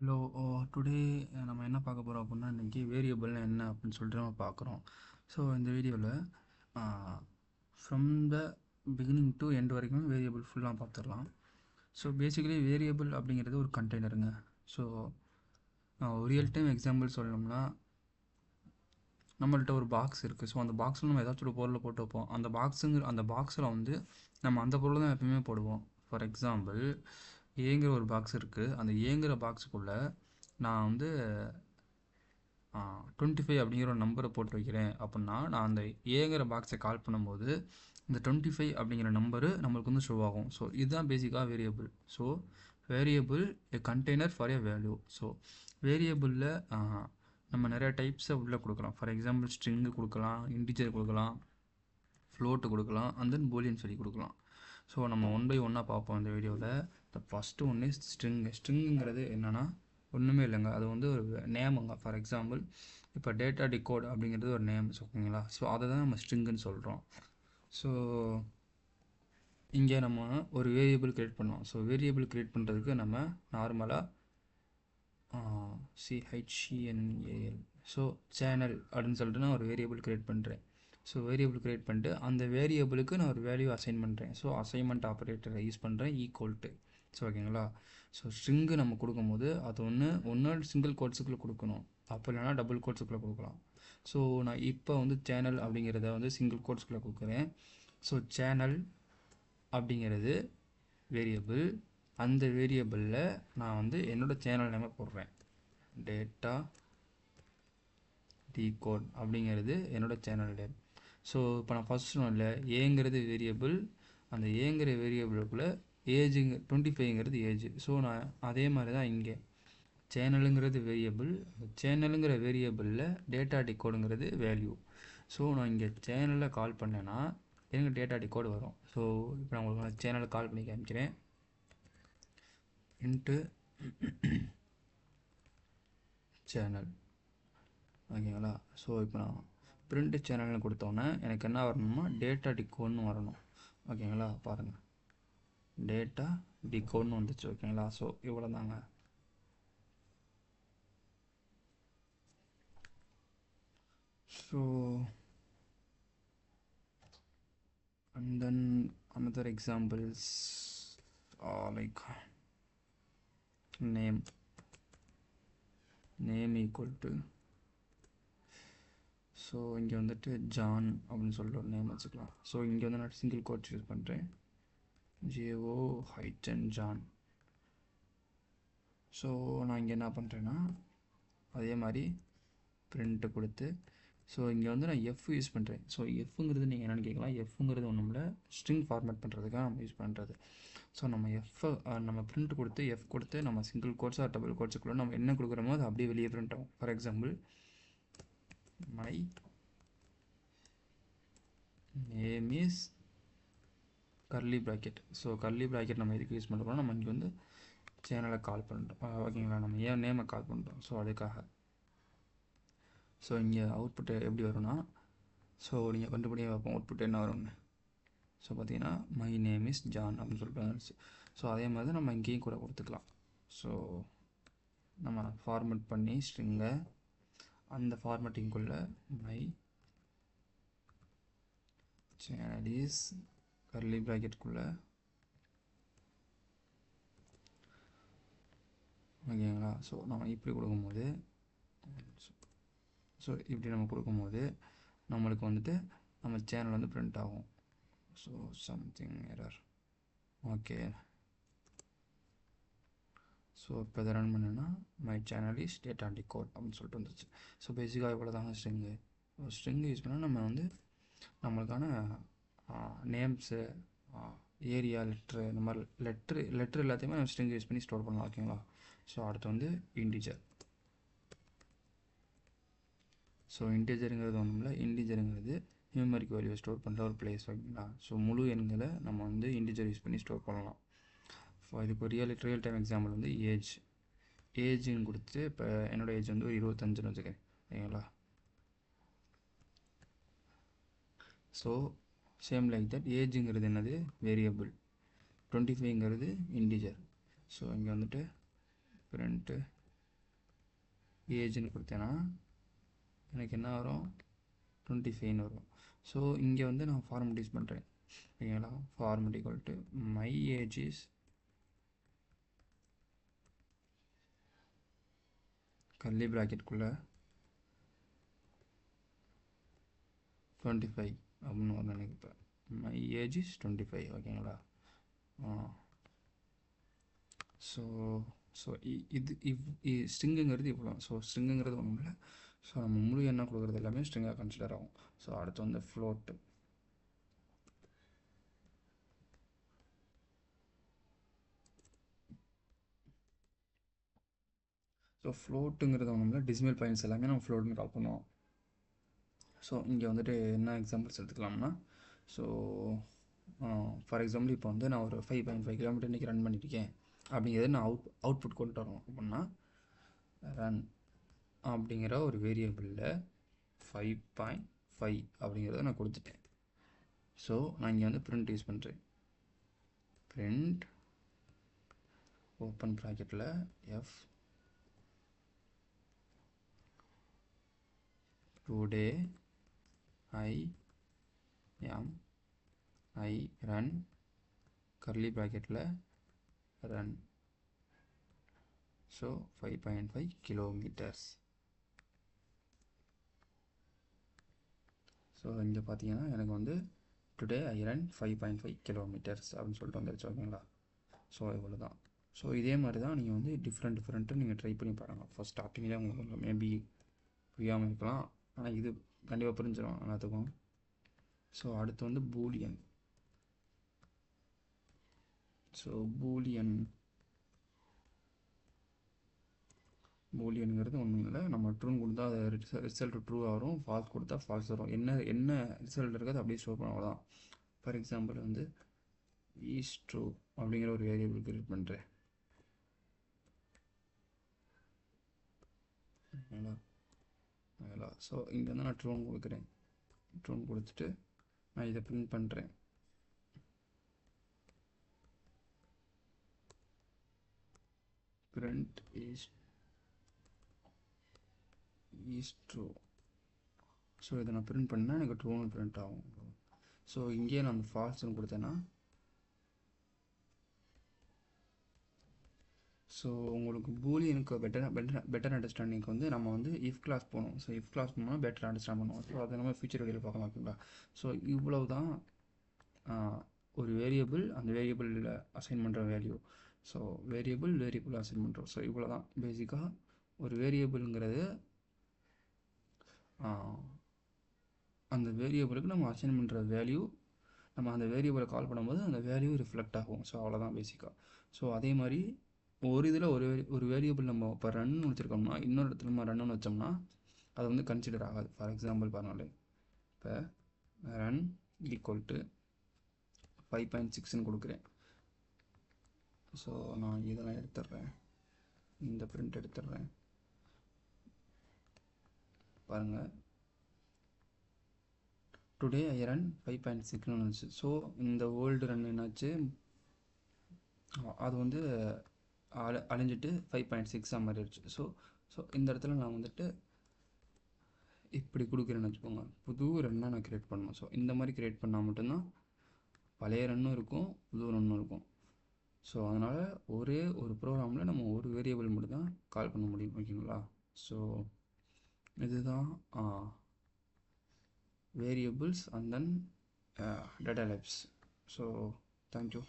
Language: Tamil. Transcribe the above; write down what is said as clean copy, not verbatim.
ஹலோ. டுடே நம்ம என்ன பார்க்க போகிறோம் அப்படின்னா, இன்றைக்கி வேரியபிள்னா என்ன அப்படின்னு சொல்லிட்டு நம்ம பார்க்குறோம். ஸோ இந்த வீடியோவில் from the beginning to end வரைக்கும் வேரியபிள் ஃபுல்லாக பார்த்துடலாம். ஸோ பேசிக்கலி வேரியபிள் அப்படிங்கிறது ஒரு கண்டெய்னருங்க. ஸோ ஒரு ரியல் டைம் எக்ஸாம்பிள் சொல்லணும்னா, நம்மள்ட்ட ஒரு பாக்ஸ் இருக்குது. ஸோ அந்த பாக்ஸில் நம்ம ஏதாச்சும் ஒரு பொருளை போட்டு வைப்போம். அந்த பாக்ஸில் வந்து நம்ம அந்த பொருளை தான் எப்பயுமே போடுவோம். ஃபார் எக்ஸாம்பிள், ஏங்கிற ஒரு பாக்ஸ் இருக்குது. அந்த ஏங்கிற பாக்ஸுக்குள்ளே நான் வந்து 25 அப்படிங்கிற ஒரு நம்பரை போட்டு வைக்கிறேன் அப்படின்னா, நான் அந்த ஏங்கிற பாக்ஸை கால் பண்ணும்போது இந்த 25 அப்படிங்கிற நம்பரு நம்மளுக்கு வந்து ஷோ ஆகும். ஸோ இதுதான் பேசிக்காக variable. So variable a container for a value. So வேரியபிளில் நம்ம நிறைய டைப்ஸை உள்ளே கொடுக்கலாம். ஃபார் எக்ஸாம்பிள் ஸ்ட்ரிங்கு கொடுக்கலாம், இன்டிஜர் கொடுக்கலாம், ஃப்ளோட்டு கொடுக்கலாம், அண்ட் தென் பூலியன் சொல்லி கொடுக்கலாம். ஸோ நம்ம ஒன் பை ஒன்னாக பார்ப்போம் இந்த வீடியோவில். த ஃபஸ்ட்டு ஒன் இஸ் ஸ்ட்ரிங்குங்கிறது என்னென்னா ஒன்றுமே இல்லைங்க, அது வந்து ஒரு நேமுங்க. ஃபார் எக்ஸாம்பிள் இப்போ டேட்டா டிகோட் அப்படிங்கிறது ஒரு நேம், ஓகேங்களா? ஸோ அதை தான் நம்ம ஸ்ட்ரிங்குன்னு சொல்கிறோம். ஸோ இங்கே நம்ம ஒரு வேரியபிள் க்ரியேட் பண்ணோம். ஸோ வேரியபிள் க்ரியேட் பண்ணுறதுக்கு நம்ம நார்மலாக CHENAL ஸோ சேனல் அப்படின்னு சொல்லிட்டு நான் ஒரு வேரியபிள் க்ரியேட் பண்ணுறேன். ஸோ வேரியபிள் க்ரியேட் பண்ணிட்டு அந்த வேரியபிளுக்கு நான் ஒரு வேல்யூ அசைன் பண்ணுறேன். ஸோ அசைன்மெண்ட் ஆப்ரேட்டரை யூஸ் பண்ணுறேன், ஈக்குவல்ட்டு. ஸோ ஓகேங்களா? ஸோ ஸ்ட்ரிங்கு நம்ம கொடுக்கும்போது அது ஒன்று சிங்கிள் கோட்ஸுக்குள்ளே கொடுக்கணும், அப்போ இல்லைனா டபுள் கோட்ஸுக்குள்ளே கொடுக்கலாம். ஸோ நான் இப்போ வந்து சேனல் அப்படிங்கிறத வந்து சிங்கிள் கோட்ஸுக்குள்ளே கொடுக்குறேன். ஸோ சேனல் அப்படிங்கிறது வேரியபிள். அந்த வேரியபிளில் நான் வந்து என்னோடய சேனல் நேமை போடுறேன். டேட்டா டிகோட் அப்படிங்கிறது என்னோடய சேனல் நேம். ஸோ இப்போ நான் ஃபஸ்ட் சொன்னேன்ல, ஏங்கிறது வேரியபிள். அந்த ஏங்கிற வேரியபிளுக்குள்ளே ஏஜுங்க 25ங்கிறது ஏஜ். ஸோ நான் அதே மாதிரி தான் இங்கே சேனலுங்கிறது வேரியபிள். சேனலுங்கிற வேரியபிளில் டேட்டா டிகோடுங்கிறது வேல்யூ. ஸோ நான் இங்கே சேனலில் கால் பண்ணேன்னா எனக்கு டேட்டா டிகோடு வரும். ஸோ இப்போ நான் உங்களுக்கு சேனலை கால் பண்ணி காமிக்கிறேன். இன்ட்டு சேனல், ஓகேங்களா? ஸோ இப்போ நான் பிரிண்ட் சேனல்னு கொடுத்தோன்னே எனக்கு என்ன வரணுமா, டேட்டா டிகோட்னு வரணும். ஓகேங்களா? பாருங்கள், டேட்டா டிகோட்னு வந்துச்சு. ஓகேங்களா? ஸோ இவ்வளோ தாங்க. So and then another examples like name equal to, so இங்கே வந்துட்டு ஜான் அப்படின்னு சொல்லிட்டு ஒரு நேம் வச்சுக்கலாம். ஸோ இங்கே வந்து நான் சிங்கிள் கோட் யூஸ் பண்ணுறேன், JO ஜான். ஸோ நான் இங்கே என்ன பண்ணுறேன்னா அதே மாதிரி பிரிண்ட்டு கொடுத்து, ஸோ இங்கே வந்து நான் எஃப் யூஸ் பண்ணுறேன். ஸோ எஃப்ங்கிறது நீங்கள் என்னென்னு கேட்கலாம். எஃப்ங்கிறது ஒன்றும் இல்லை, ஸ்ட்ரிங் ஃபார்மேட் பண்ணுறதுக்காக நம்ம யூஸ் பண்ணுறது. ஸோ நம்ம பிரிண்ட் கொடுத்து எஃப் கொடுத்து நம்ம சிங்கிள் கோட்ஸ் ஆர் டபுள் கோட்ஸுக்குள்ளே நம்ம என்ன கொடுக்குறோமோ அது அப்படியே வெளியே பிரிண்ட் ஆகும். For example, my name is curly bracket. So curly bracket நம்ம எதுக்கு யூஸ் பண்ணுறோம், நம்ம இங்கே வந்து சேனலை கால் பண்ணுறோம், ஓகேங்களா? நம்ம ஏன் நேமை கால் பண்ணுறோம், ஸோ அதுக்காக. ஸோ இங்கே அவுட்புட்டு எப்படி வரும்னா, ஸோ நீங்கள் கண்டுபிடிக்க வைப்போம் அவுட்புட் என்ன வரும்னு. ஸோ பார்த்தீங்கன்னா மை நேம் இஸ் ஜான் அப்படின்னு சொல்லிட்டு வந்துச்சு. ஸோ அதே மாதிரி நம்ம இங்கேயும் கூட கொடுத்துக்கலாம். ஸோ நம்ம ஃபார்மேட் பண்ணி ஸ்ட்ரிங்கை அந்த ஃபார்மேட்டிங்குள்ளே மை சேனல் இஸ் கர்லி ப்ராக்கெட்டுக்குள்ளே, ஓகேங்களா? ஸோ நம்ம இப்படி கொடுக்கும்போது, ஸோ இப்படி நம்ம கொடுக்கும்போது நம்மளுக்கு வந்துட்டு நம்ம சேனல் வந்து பிரிண்ட் ஆகும். So something error, okay. So இப்போ இதை ரன் பண்ணுன்னா my channel is data decode அப்படின்னு சொல்லிட்டு வந்துச்சு. ஸோ பேசிக்காக இவ்வளோ தாங்க ஸ்ட்ரிங்கு. ஸ்ட்ரிங்கு யூஸ் பண்ணால் நம்ம வந்து நம்மளுக்கான நேம்ஸு, ஏரியா, லெட்ரு, இந்த மாதிரி லெட்ரு எல்லாத்தையுமே நம்ம ஸ்ட்ரிங் யூஸ் பண்ணி ஸ்டோர் பண்ணலாம், ஓகேங்களா? ஸோ அடுத்து வந்து இன்டிஜர். ஸோ இன்டிஜருங்கிறது ஒன்றும் இல்லை, இன்டிஜருங்கிறது நியூமரிக் வேல்யூ ஸ்டோர் பண்ணுற ஒரு பிளேஸ், ஓகேங்களா? ஸோ முழு எண்களை நம்ம வந்து இன்டிஜர் யூஸ் பண்ணி ஸ்டோர் பண்ணலாம். ஸோ இதுக்கு ஒரு ரியல் டைம் எக்ஸாம்பிள் வந்து ஏஜ்னு கொடுத்து, இப்போ என்னோடய ஏஜ் வந்து ஒரு 25ன்னு வச்சுக்கேன், ஓகேங்களா? ஸோ சேம் லைக் தட், ஏஜுங்கிறது என்னது, வேரியபிள். 25ங்கிறது இன்டிஜர். ஸோ இங்கே வந்துட்டு பிரிண்ட்டு ஏஜ்னு கொடுத்தேன்னா எனக்கு என்ன வரும் 25 வரும். ஸோ இங்கே வந்து நான் ஃபார்மெட் யூஸ் பண்ணுறேன் ஓகேங்களா. Format equal to my age is curly ப்ராக்கெட்டுக்குள்ளே 25 அப்படின்னு வரும் எனக்கு. இப்போ மை ஏஜ் இஸ் 25 ஓகேங்களா. ஸோ ஸோ இது ஸ்ட்ரிங்குங்கிறது இவ்வளோ. ஸோ ஸ்ட்ரிங்குங்கிறது ஒன்றும் இல்லை. ஸோ நம்ம முழு எண்ணாக கொடுக்குறது எல்லாமே ஸ்ட்ரிங்காக கன்சிடர் ஆகும். ஸோ அடுத்து வந்து ஃப்ளோட்டு. ஸோ ஃப்ளோட்டுங்கிறது ஒன்றும் இல்லை, டெசிமல் பாயிண்ட்ஸ் எல்லாமே நம்ம ஃப்ளோட்னு கால் பண்ணுவோம். ஸோ இங்கே வந்துட்டு என்ன எக்ஸாம்பிள்ஸ் எடுத்துக்கலாம்னா, ஸோ ஃபார் எக்ஸாம்பிள் இப்போ வந்து நான் ஒரு 5.5 கிலோமீட்டர் இன்றைக்கி ரன் பண்ணியிருக்கேன் அப்படிங்கிறது நான் அவுட்புட் கொண்டு வரணும் அப்படின்னா ரன் அப்படிங்கிற ஒரு வேரியபிளில் 5.5 அப்படிங்கிறத நான் கொடுத்துட்டேன். ஸோ நான் இங்கே வந்து பிரிண்ட் யூஸ் பண்ணுறேன். பிரிண்ட் ஓப்பன் ப்ராக்கெட்டில் f today I run curly ப்ராக்கெட்டில் ரன். So 5.5 kilometres. ஸோ இங்கே பார்த்தீங்கன்னா எனக்கு வந்து டுடே ஐ ரன் 5.5 கிலோமீட்டர்ஸ் அப்படின்னு சொல்லிட்டு வந்துருச்சு ஓகேங்களா. ஸோ இவ்வளோ தான். ஸோ இதே மாதிரி தான் நீங்கள் வந்து டிஃப்ரெண்ட்டு நீங்கள் ட்ரை பண்ணி பாருங்கள். ஃபஸ்ட் ஸ்டார்டிங்கில் உங்களுக்கு மேபி புரியாமல் இருக்கலாம், ஆனால் இது கண்டிப்பாக புரிஞ்சிடும் எல்லாத்துக்கும். ஸோ அடுத்து வந்து பூலியன். ஸோ பூலியனுங்கிறது ஒன்றும் இல்லை, நம்ம ட்ரூன்னு கொடுத்தா அது ரிசல்ட் ட்ரூ வரும், ஃபால்ஸ் கொடுத்தா ஃபால்ஸ் வரும். என்ன ரிசல்ட் இருக்கிறது அப்படியே ஸ்டோர் பண்ண அவ்வளோதான். ஃபார் எக்ஸாம்பிள் வந்து இஸ் ட்ரூ அப்படிங்கிற ஒரு வேரியபிள் கிரியேட் பண்ணுறேன். ஸோ இங்கே வந்து நான் ட்ரூன்னு கொடுக்குறேன். ட்ரூன்னு கொடுத்துட்டு நான் இதை பிரிண்ட் பண்ணுறேன். Print is true. ஸோ இதை நான் பிரிண்ட் பண்ணால் எனக்கு ட்ரூன்னு பிரிண்ட் ஆகும். ஸோ இங்கேயே நான் அந்த ஃபால்ஸ்னு கொடுத்தேன்னா, ஸோ உங்களுக்கு பூலியனுக்கு பெட்டர் அண்டர்ஸ்டாண்டிங்க்கு வந்து நம்ம வந்து இஃப் கிளாஸ் போகணும். ஸோ இஃப் கிளாஸ் போனோம்னா பெட்டர் அண்டர்ஸ்டாண்ட் பண்ணுவோம். ஸோ அதை நம்ம ஃபியூச்சர் வீடியோவில் பார்க்கலாம் ஓகேங்களா. ஸோ இவ்வளவு தான் ஒரு வேரியபிள், அந்த வேரியபிளில் அசைன் பண்ணுற வேல்யூ. ஸோ வேரியபிள் அசைன் பண்ணுறோம். ஸோ இவ்வளோ தான் பேசிக்காக ஒரு வேரியபிளுங்கிறது. அந்த வேரியபிளுக்கு நம்ம அசைன் பண்ணுற வேல்யூ, நம்ம அந்த வேரியபிளை கால் பண்ணும்போது அந்த வேல்யூ ரிஃப்ளெக்ட் ஆகும். ஸோ அவ்வளோதான் பேசிக்காக. ஸோ அதே மாதிரி ஒரு இதில் ஒரு வேரியபிள் நம்ம இப்போ ரன்னு வச்சுருக்கோம்னா இன்னொரு இடத்துல நம்ம ரன்னு வச்சோம்னா அது வந்து கன்சிடர் ஆகாது. ஃபார் எக்ஸாம்பிள் பாருங்களே, இப்போ ரன் ஈக்குவல் டு 5.6ன்னு கொடுக்குறேன். ஸோ நான் இதெல்லாம் எடுத்துடுறேன், இந்த பிரிண்ட் எடுத்துடுறேன். பாருங்கள், டுடே ஐ ரன் 5.6ன்னு வந்துச்சு. ஸோ இந்த ஓல்டு ரன் என்னாச்சு, அது வந்து அழிஞ்சிட்டு 5.6 மாறிடுச்சு. ஸோ இந்த இடத்துல நான் வந்துட்டு இப்படி கொடுக்குறேன்னு வச்சுக்கோங்க, புது ரன்னாக நான் க்ரியேட் பண்ணணும். ஸோ இந்த மாதிரி க்ரியேட் பண்ணால் மட்டும்தான் பழைய ரன்னும் இருக்கும், புது ரன்னும் இருக்கும். ஸோ அதனால் ஒரே ஒரு ப்ரோக்ராமில் நம்ம ஒரு வேரியபிள் மட்டும் தான் கால் பண்ண முடியும் ஓகேங்களா. ஸோ இதுதான் variables and then data types. So thank you.